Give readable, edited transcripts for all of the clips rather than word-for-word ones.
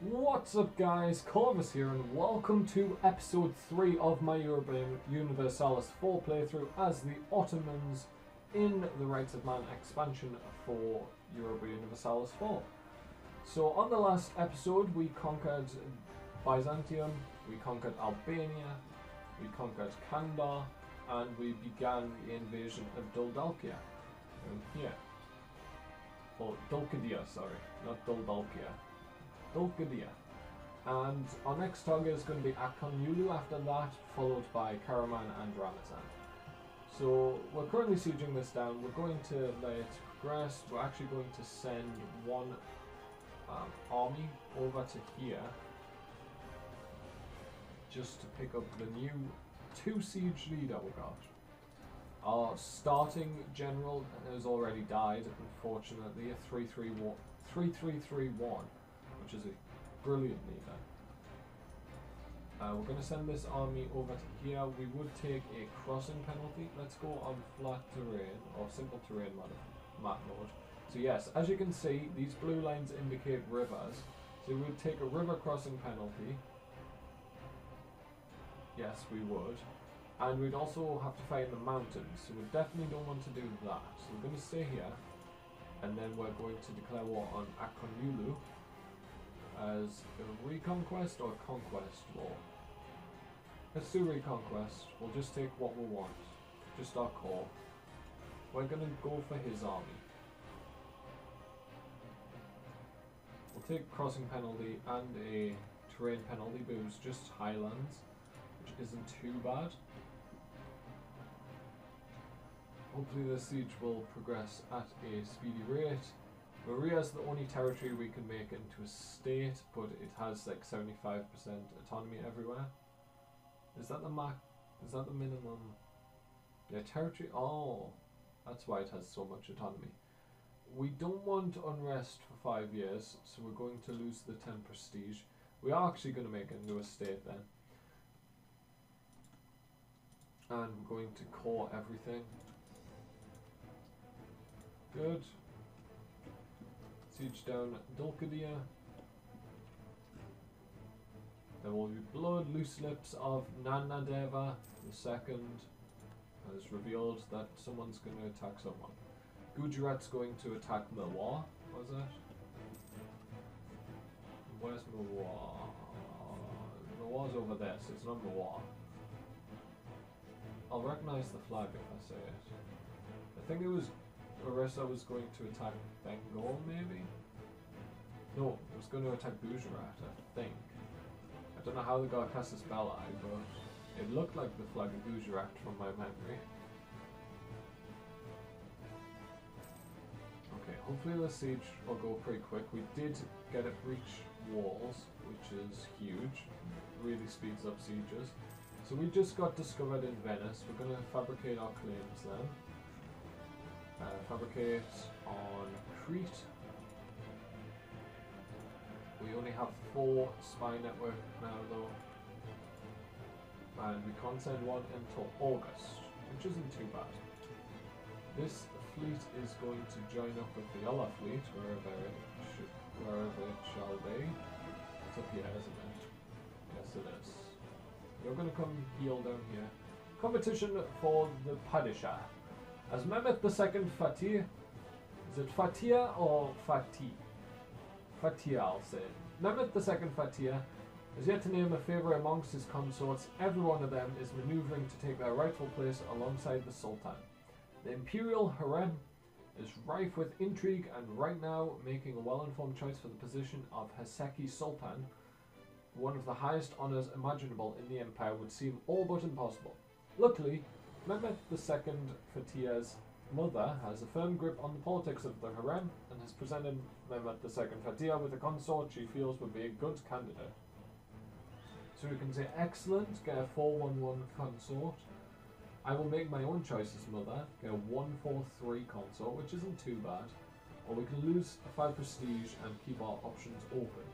What's up guys, Corvus here and welcome to episode 3 of my Europa Universalis 4 playthrough as the Ottomans in the Rights of Man expansion for Europa Universalis 4. So on the last episode we conquered Byzantium, we conquered Albania, we conquered Kandar, and we began the invasion of Dulcalkia. Here. Or Dulcadia, sorry, not Dulcalkia. Dulcadia. And our next target is going to be Akonyulu after that, followed by Karaman and Ramazan. So we're currently sieging this down. We're going to let it progress. We're actually going to send one army over to here just to pick up the new 2 siege leader we got. Our starting general has already died, unfortunately, a 3331, which is a brilliant leader. We're going to send this army over to here. We would take a crossing penalty. Let's go on flat terrain or simple terrain map mode. So yes, as you can see, these blue lines indicate rivers. So we would take a river crossing penalty. Yes, we would. And we'd also have to fight in the mountains, so we definitely don't want to do that. So we're going to stay here, and then we're going to declare war on Akonyulu as a reconquest or conquest war. Let's do reconquest. We'll just take what we want, just our core. We're going to go for his army. We'll take crossing penalty and a terrain penalty, but it was just highlands, which isn't too bad. Hopefully the siege will progress at a speedy rate. Maria is the only territory we can make into a state, but it has like 75% autonomy everywhere. Is that the is that the minimum? Yeah, territory. Oh, that's why it has so much autonomy. We don't want unrest for 5 years, so we're going to lose the 10 prestige. We are actually going to make it into a state then. And we're going to core everything. Good. Siege down Dulcadia. There will be blood. Loose lips of Nanadeva II has revealed that someone's going to attack someone. Gujarat's going to attack Mewar, was it? Where's Mewar? Mewar's over there, so it's not Mewar. I'll recognize the flag if I say it. I think it was Orissa was going to attack Bengal, maybe? No, it was going to attack Gujarat, I think. I don't know how they got Casus Belli, but it looked like the flag of Gujarat from my memory. Okay, hopefully the siege will go pretty quick. We did get it breach walls, which is huge. Really speeds up sieges. So we just got discovered in Venice. We're going to fabricate our claims then. Fabricate on Crete. We only have 4 spy network now though. And we can't send one until August, which isn't too bad. This fleet is going to join up with the other fleet, wherever it shall be. It's up here, isn't it? Yes it is. You're going to come heal down here. Competition for the Padishah. As Mehmet II Fatih, is it Fatia or Fatih? Fatia, I'll say. Mehmet II Fatih has yet to name a favourite amongst his consorts. Every one of them is manoeuvring to take their rightful place alongside the Sultan. The imperial harem is rife with intrigue, and right now making a well-informed choice for the position of Haseki Sultan, one of the highest honours imaginable in the empire, would seem all but impossible. Luckily, Mehmet II Fatih's mother has a firm grip on the politics of the harem and has presented Mehmet II Fatih with a consort she feels would be a good candidate. So we can say, excellent, get a 411 consort. I will make my own choices, mother, get a 143 consort, which isn't too bad. Or we can lose a 5 prestige and keep our options open.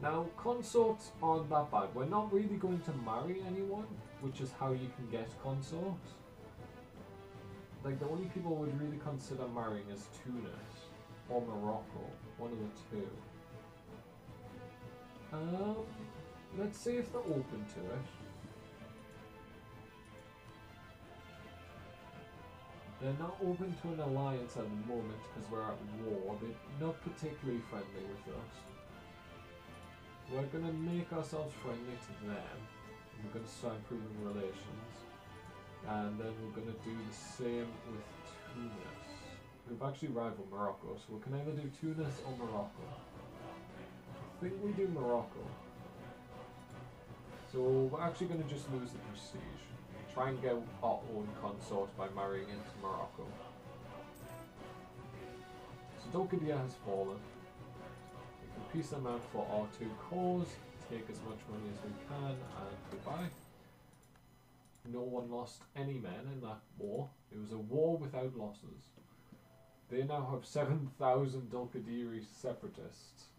Now, consorts aren't that bad. We're not really going to marry anyone, which is how you can get consorts. Like, the only people would really consider marrying is Tunis or Morocco, one of the two. Let's see if they're open to it. They're not open to an alliance at the moment because we're at war. They're not particularly friendly with us. We're going to make ourselves friendly to them. We're going to start improving relations. And then we're going to do the same with Tunis. We've actually rivaled Morocco, so we can either do Tunis or Morocco. I think we do Morocco. So we're actually going to just lose the prestige. Try and get our own consort by marrying into Morocco. So Dolkadia has fallen. We can peace them out for our two cause, take as much money as we can, and goodbye. No one lost any men in that war. It was a war without losses. They now have 7,000 Dolkadiri separatists.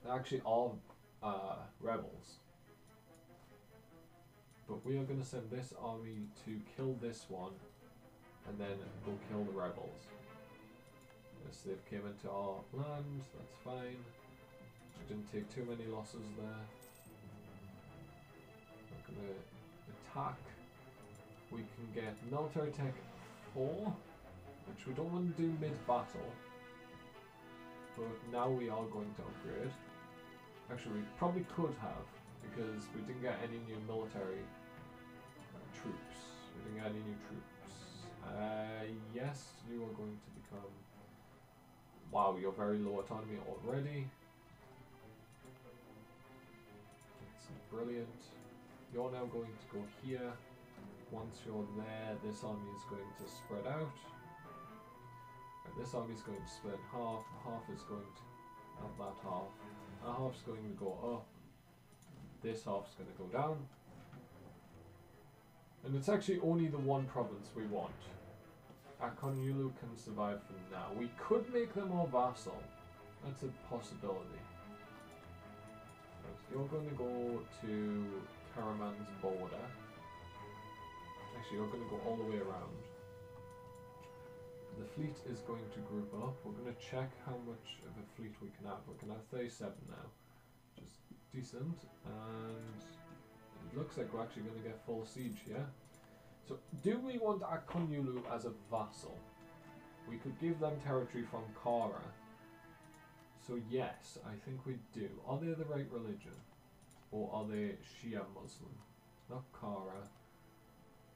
They're actually all rebels. But we are going to send this army to kill this one, and then go kill the rebels. Yes, they've came into our land, that's fine. We didn't take too many losses there. We're going to attack. We can get military tech 4, which we don't want to do mid-battle. But now we are going to upgrade. Actually, we probably could have, because we didn't get any new military troops. We didn't get any new troops. Yes, you are going to become... Wow, you're very low autonomy already. That's brilliant. You're now going to go here. Once you're there, this army is going to spread out. And this army is going to split in half. Half is going to... Not that half. That half's going to go up. This half's going to go down. And it's actually only the one province we want. Akonyulu can survive for now. We could make them our vassal. That's a possibility. Right, so you're going to go to Karaman's border. Actually, you're going to go all the way around. The fleet is going to group up. We're going to check how much of a fleet we can have. We can have 37 now, which is decent. And it looks like we're actually going to get full siege here. So, do we want Akonyulu as a vassal? We could give them territory from Kara. So yes, I think we do. Are they the right religion? Or are they Shia Muslim? Not Kara.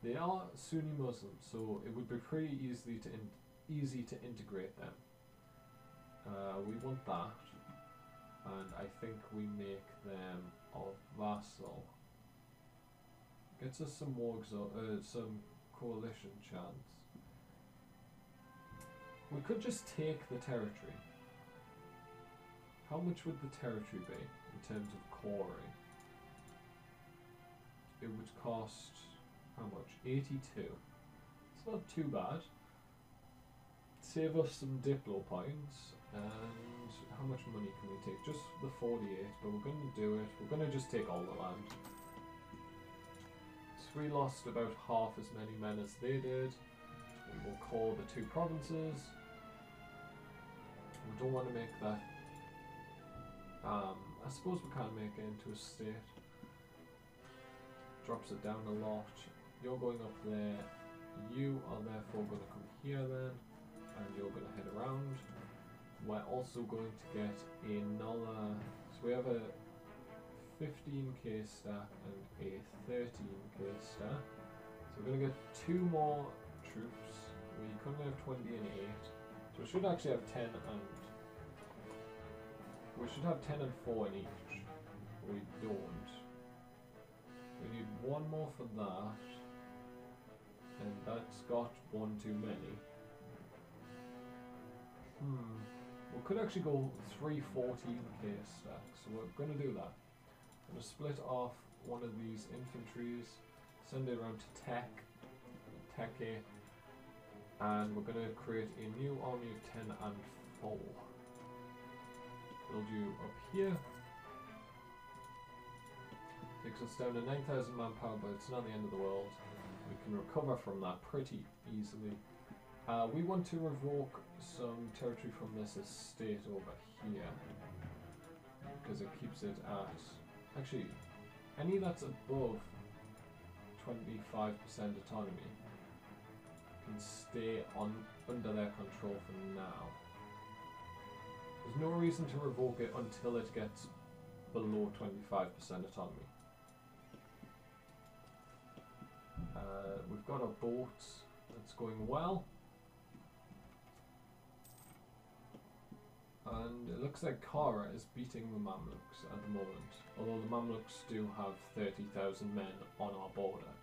They are Sunni Muslim, so it would be pretty easy to integrate them. We want that. And I think we make them our vassal. Gets us some more some coalition chance. We could just take the territory. How much would the territory be in terms of quarry? It would cost how much? 82. It's not too bad. Save us some diplo points. And how much money can we take? Just the 48, but we're going to do it. We're going to just take all the land. We lost about half as many men as they did. We will call the two provinces. We don't want to make that... I suppose we can't make it into a state. Drops it down a lot. You're going up there. You are therefore going to come here then. And you're going to head around. We're also going to get another... So we have a 15k stack and a 13k stack. So we're going to get 2 more troops. We currently have 20 and 8. So we should actually have 10 and... We should have 10 and 4 in each. We don't. We need 1 more for that. And that's got 1 too many. We could actually go 3 14k stacks. So we're going to do that. I'm going to split off one of these infantries, send it around to Tech, and we're going to create a new army of 10 and 4. Build you up here. Takes us down to 9,000 manpower, but it's not the end of the world. We can recover from that pretty easily. We want to revoke some territory from this estate over here, because it keeps it at... Actually, any that's above 25% autonomy can stay under their control for now. There's no reason to revoke it until it gets below 25% autonomy. We've got a boat that's going well. And it looks like Kara is beating the Mamluks at the moment. Although the Mamluks do have 30,000 men on our border.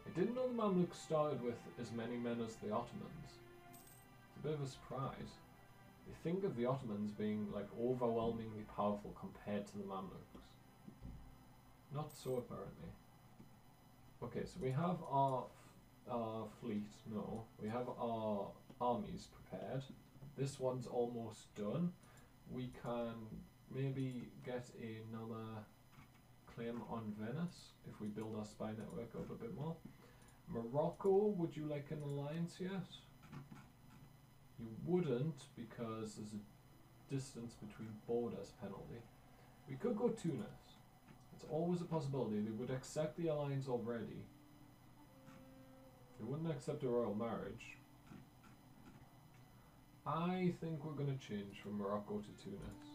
I didn't know the Mamluks started with as many men as the Ottomans. It's a bit of a surprise. You think of the Ottomans being like overwhelmingly powerful compared to the Mamluks. Not so apparently. Okay, so we have our fleet. No, we have our armies prepared. This one's almost done. We can maybe get another claim on Venice if we build our spy network up a bit more. Morocco, would you like an alliance yet? You wouldn't because there's a distance between borders penalty. We could go Tunis. It's always a possibility. They would accept the alliance already. They wouldn't accept a royal marriage. I think we're going to change from Morocco to Tunis.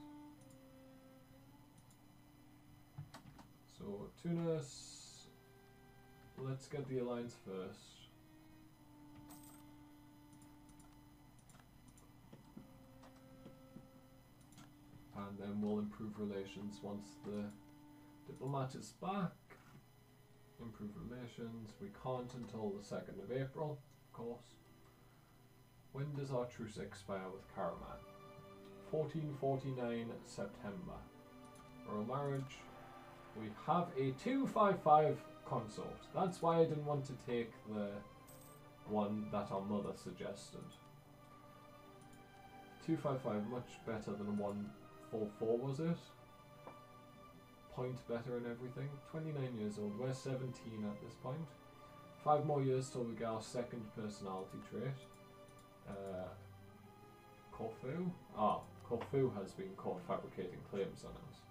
So Tunis, let's get the alliance first. And then we'll improve relations once the diplomat is back. Improve relations. We can't until the 2nd of April, of course. When does our truce expire with Karaman? 1449 September. Royal marriage. We have a 255 consort. That's why I didn't want to take the one that our mother suggested. 255, much better than 144, was it? Point better and everything. 29 years old. We're 17 at this point. 5 more years till we get our second personality trait. Corfu? Corfu has been caught fabricating claims on us.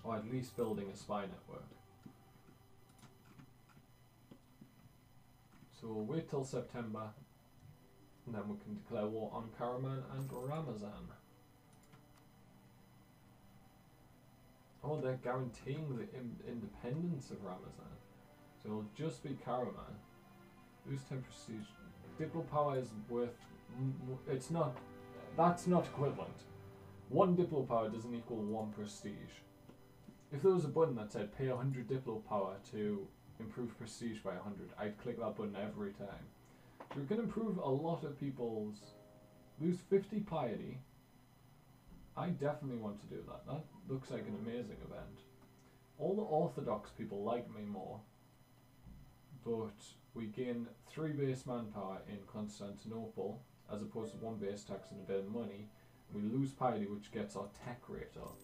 Or at least building a spy network. So we'll wait till September, and then we can declare war on Karaman and Ramazan. Oh, they're guaranteeing the independence of Ramazan. So it'll just be Karaman. Lose 10 prestige. Diplo power is worth... it's not... That's not equivalent. 1 Diplo power doesn't equal 1 prestige. If there was a button that said pay 100 Diplo power to improve prestige by 100, I'd click that button every time. So we can improve a lot of people's... Lose 50 piety. I definitely want to do that. That looks like an amazing event. All the Orthodox people like me more, but we gain 3 base manpower in Constantinople, as opposed to 1 base tax and a bit of money. We lose piety, which gets our tech rate up.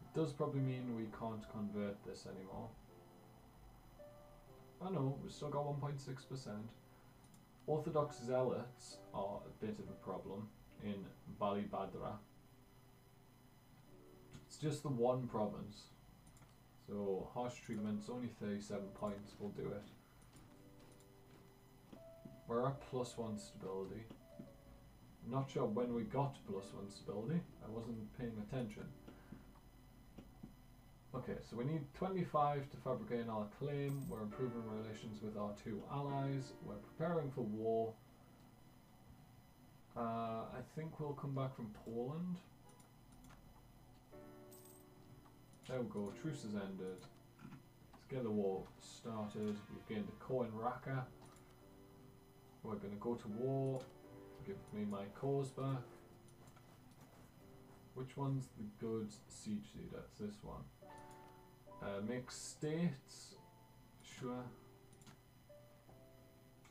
It does probably mean we can't convert this anymore. I know, we've still got 1.6%. Orthodox zealots are a bit of a problem in Bali Badra. It's just the one province. So harsh treatment's only 37 points, we'll do it. We're at +1 stability. Not sure when we got +1 stability. I wasn't paying attention. Okay, so we need 25 to fabricate another claim. We're improving relations with our 2 allies. We're preparing for war. I think we'll come back from Poland. There we go, truce has ended. Let's get the war started. We've gained a core in Raqqa. We're going to go to war. Give me my cores back. Which one's the good siege leader? It's this one. Make states. Sure.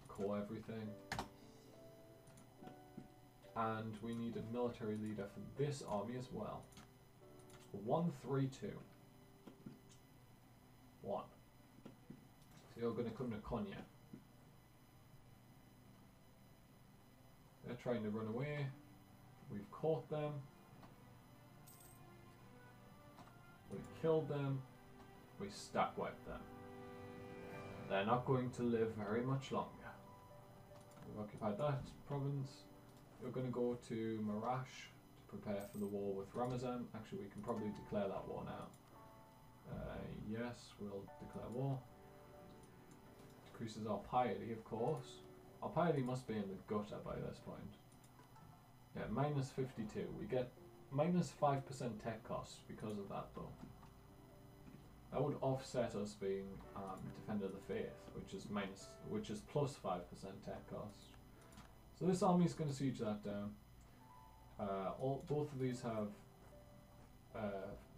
Core everything. And we need a military leader for this army as well. 132. 1. So you're going to come to Konya. They're trying to run away. We've caught them. killed them, we stack wiped them. They're not going to live very much longer. We've occupied that province. We're going to go to Marash to prepare for the war with Ramazan. Actually, we can probably declare that war now. Yes, we'll declare war. Decreases our piety, of course. Our piety must be in the gutter by this point. Yeah, minus 52. We get minus 5% tech costs because of that, though. That would offset us being Defender of the Faith, which is plus 5% tech cost. So this army is going to siege that down. Both of these have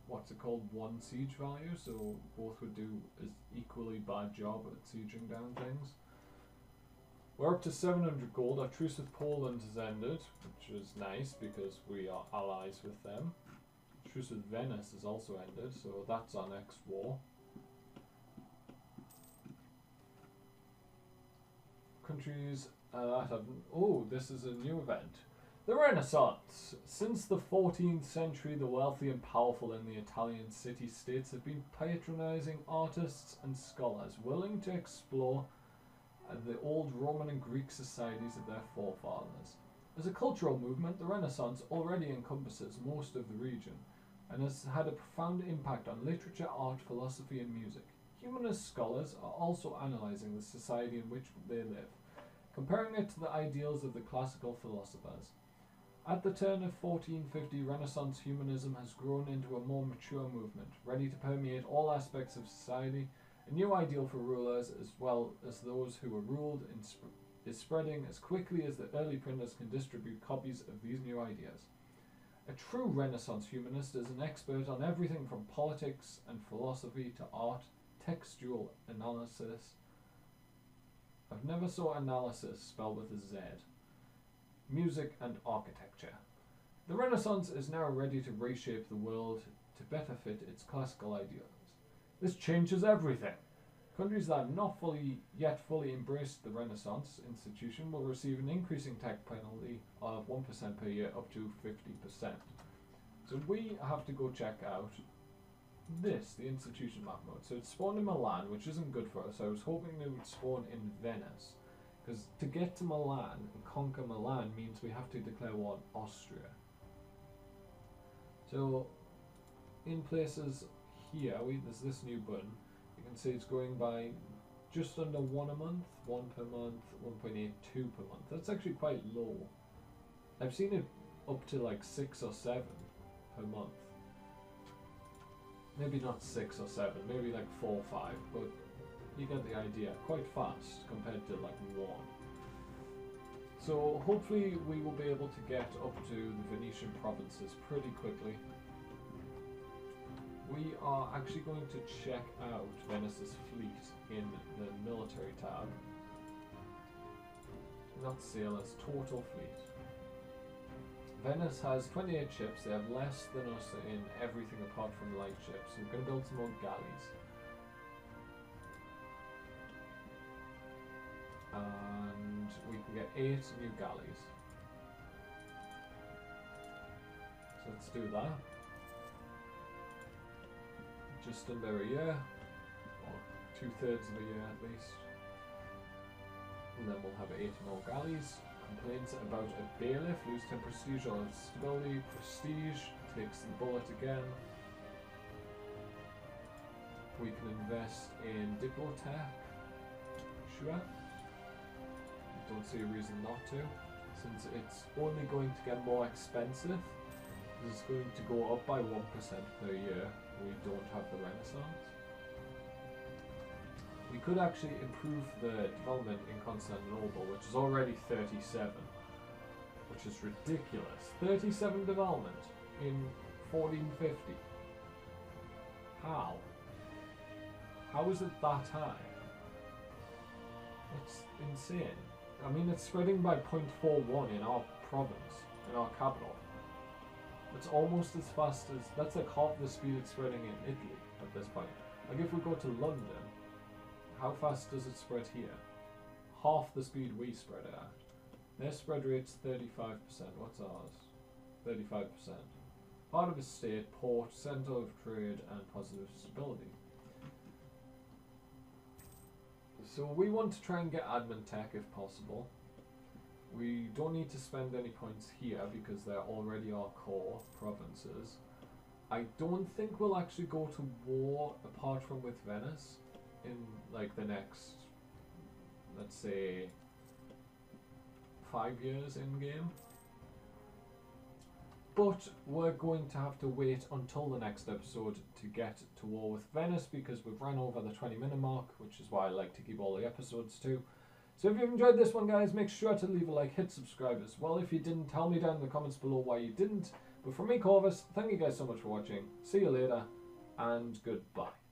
what's it called, 1 siege value, so both would do an equally bad job at sieging down things. We're up to 700 gold. Our truce with Poland has ended, which is nice because we are allies with them. Truce with Venice has also ended, so that's our next war. Countries that have... Oh, this is a new event. The Renaissance. Since the 14th century, the wealthy and powerful in the Italian city-states have been patronizing artists and scholars willing to explore the old Roman and Greek societies of their forefathers. As a cultural movement, the Renaissance already encompasses most of the region and has had a profound impact on literature, art, philosophy, and music. Humanist scholars are also analyzing the society in which they live, comparing it to the ideals of the classical philosophers. At the turn of 1450, Renaissance humanism has grown into a more mature movement, ready to permeate all aspects of society. A new ideal for rulers, as well as those who were ruled, is spreading as quickly as the early printers can distribute copies of these new ideas. A true Renaissance humanist is an expert on everything from politics and philosophy to art, textual analysis. I've never saw analysis spelled with a Z. Music and architecture. The Renaissance is now ready to reshape the world to better fit its classical ideals. This changes everything. Countries that have not yet fully embraced the Renaissance institution will receive an increasing tax penalty of 1% per year up to 50%. So we have to go check out this, the institution map mode. So it's spawned in Milan, which isn't good for us. I was hoping it would spawn in Venice, because to get to Milan and conquer Milan means we have to declare war on Austria. So in places here, there's this new button. You can see it's going by just under 1 a month, 1 per month, 1.82 per month. That's actually quite low. I've seen it up to like 6 or 7 per month. Maybe not 6 or 7, maybe like 4 or 5, but you get the idea. Quite fast compared to like 1. So hopefully we will be able to get up to the Venetian provinces pretty quickly. We are actually going to check out Venice's fleet in the military tab. Not sailors, total fleet. Venice has 28 ships. They have less than us in everything apart from light ships. So we're going to build some more galleys. And we can get 8 new galleys. So let's do that. Just under a year, or 2/3 of a year at least. And then we'll have 8 more galleys. Complaints about a bailiff, lose 10 prestige or stability. Prestige takes the bullet again. We can invest in Diplotech. Sure. Don't see a reason not to, since it's only going to get more expensive. This is going to go up by 1% per year. We don't have the Renaissance. We could actually improve the development in Constantinople, which is already 37, which is ridiculous. 37 development in 1450. How? How is it that high? It's insane. I mean, it's spreading by 0.41 in our province, in our capital. It's almost as fast as, that's like half the speed it's spreading in Italy at this point. Like if we go to London, how fast does it spread here? Half the speed we spread it at. Their spread rate's 35%. What's ours? 35%. Part of a state, port, centre of trade, and positive stability. So we want to try and get admin tech if possible. We don't need to spend any points here because they're already our core provinces. I don't think we'll actually go to war apart from with Venice in like the next, let's say, 5 years in game. But we're going to have to wait until the next episode to get to war with Venice because we've run over the 20-minute mark, which is why I like to keep all the episodes too. So if you've enjoyed this one, guys, make sure to leave a like, hit subscribe as well. If you didn't, tell me down in the comments below why you didn't. But from me, Corvus, thank you guys so much for watching. See you later, and goodbye.